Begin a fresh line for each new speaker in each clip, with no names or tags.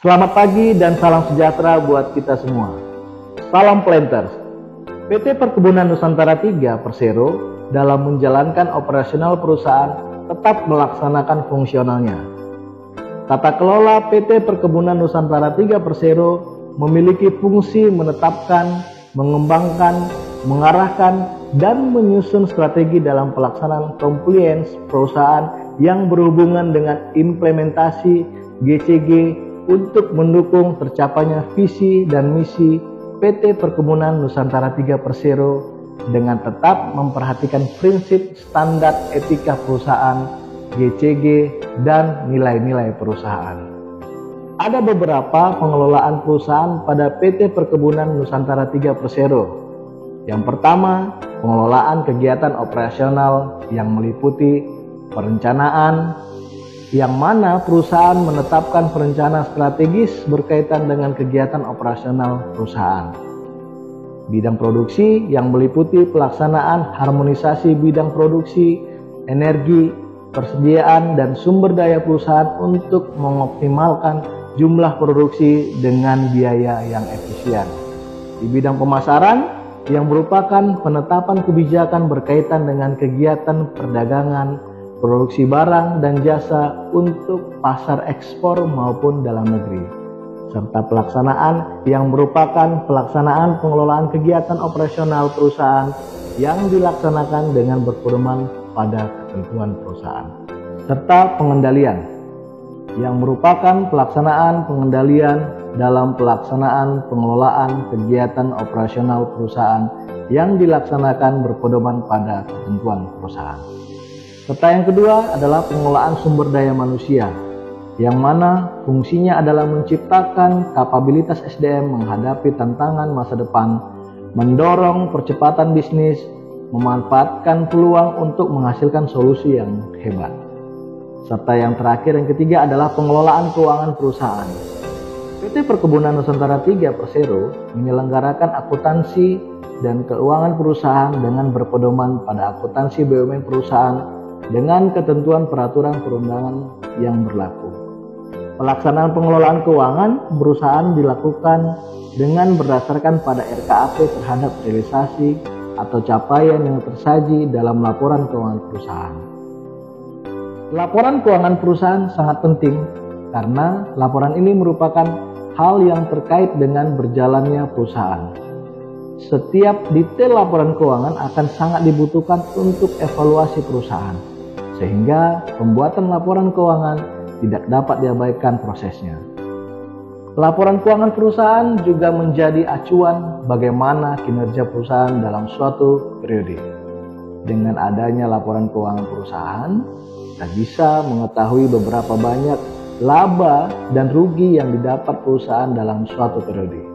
Selamat pagi dan salam sejahtera buat kita semua. Salam Planters. PT Perkebunan Nusantara 3 Persero dalam menjalankan operasional perusahaan tetap melaksanakan fungsionalnya. Tata kelola PT Perkebunan Nusantara 3 Persero memiliki fungsi menetapkan, mengembangkan, mengarahkan, dan menyusun strategi dalam pelaksanaan compliance perusahaan yang berhubungan dengan implementasi GCG untuk mendukung tercapainya visi dan misi PT Perkebunan Nusantara 3 Persero dengan tetap memperhatikan prinsip standar etika perusahaan, GCG, dan nilai-nilai perusahaan. Ada beberapa pengelolaan perusahaan pada PT Perkebunan Nusantara 3 Persero. Yang pertama, pengelolaan kegiatan operasional yang meliputi perencanaan, yang mana perusahaan menetapkan perencana strategis berkaitan dengan kegiatan operasional perusahaan. Bidang produksi yang meliputi pelaksanaan harmonisasi bidang produksi, energi, persediaan, dan sumber daya perusahaan untuk mengoptimalkan jumlah produksi dengan biaya yang efisien. Di bidang pemasaran yang merupakan penetapan kebijakan berkaitan dengan kegiatan perdagangan, produksi barang dan jasa untuk pasar ekspor maupun dalam negeri, serta pelaksanaan yang merupakan pelaksanaan pengelolaan kegiatan operasional perusahaan yang dilaksanakan dengan berpedoman pada ketentuan perusahaan, serta pengendalian yang merupakan pelaksanaan pengendalian dalam pelaksanaan pengelolaan kegiatan operasional perusahaan yang dilaksanakan berpedoman pada ketentuan perusahaan. Serta yang kedua adalah pengelolaan sumber daya manusia, yang mana fungsinya adalah menciptakan kapabilitas SDM menghadapi tantangan masa depan, mendorong percepatan bisnis, memanfaatkan peluang untuk menghasilkan solusi yang hebat. Serta yang terakhir, yang ketiga adalah pengelolaan keuangan perusahaan. PT Perkebunan Nusantara 3 Persero menyelenggarakan akuntansi dan keuangan perusahaan dengan berpedoman pada akuntansi BUMN perusahaan dengan ketentuan peraturan perundangan yang berlaku. Pelaksanaan pengelolaan keuangan perusahaan dilakukan dengan berdasarkan pada RKAP terhadap realisasi atau capaian yang tersaji dalam laporan keuangan perusahaan. Laporan keuangan perusahaan sangat penting karena laporan ini merupakan hal yang terkait dengan berjalannya perusahaan. Setiap detail laporan keuangan akan sangat dibutuhkan untuk evaluasi perusahaan, sehingga pembuatan laporan keuangan tidak dapat diabaikan prosesnya. Laporan keuangan perusahaan juga menjadi acuan bagaimana kinerja perusahaan dalam suatu periode. Dengan adanya laporan keuangan perusahaan, kita bisa mengetahui beberapa banyak laba dan rugi yang didapat perusahaan dalam suatu periode.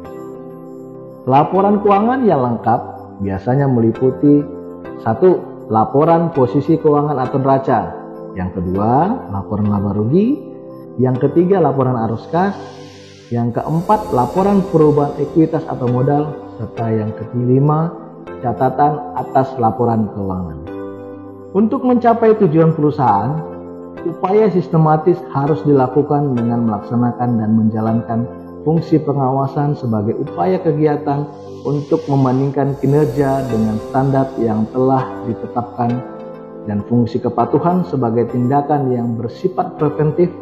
Laporan keuangan yang lengkap biasanya meliputi 1. Laporan posisi keuangan atau neraca. Yang kedua, laporan laba rugi. Yang ketiga, laporan arus kas. Yang keempat, laporan perubahan ekuitas atau modal. Serta yang kelima, catatan atas laporan keuangan. Untuk mencapai tujuan perusahaan, upaya sistematis harus dilakukan dengan melaksanakan dan menjalankan fungsi pengawasan sebagai upaya kegiatan untuk membandingkan kinerja dengan standar yang telah ditetapkan, dan fungsi kepatuhan sebagai tindakan yang bersifat preventif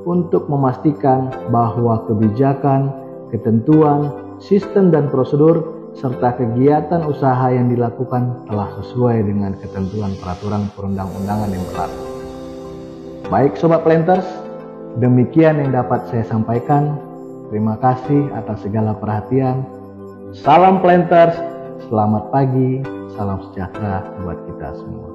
untuk memastikan bahwa kebijakan, ketentuan, sistem dan prosedur serta kegiatan usaha yang dilakukan telah sesuai dengan ketentuan peraturan perundang-undangan yang berlaku. Baik Sobat Planters, demikian yang dapat saya sampaikan. Terima kasih atas segala perhatian. Salam Planters, selamat pagi, salam sejahtera buat kita semua.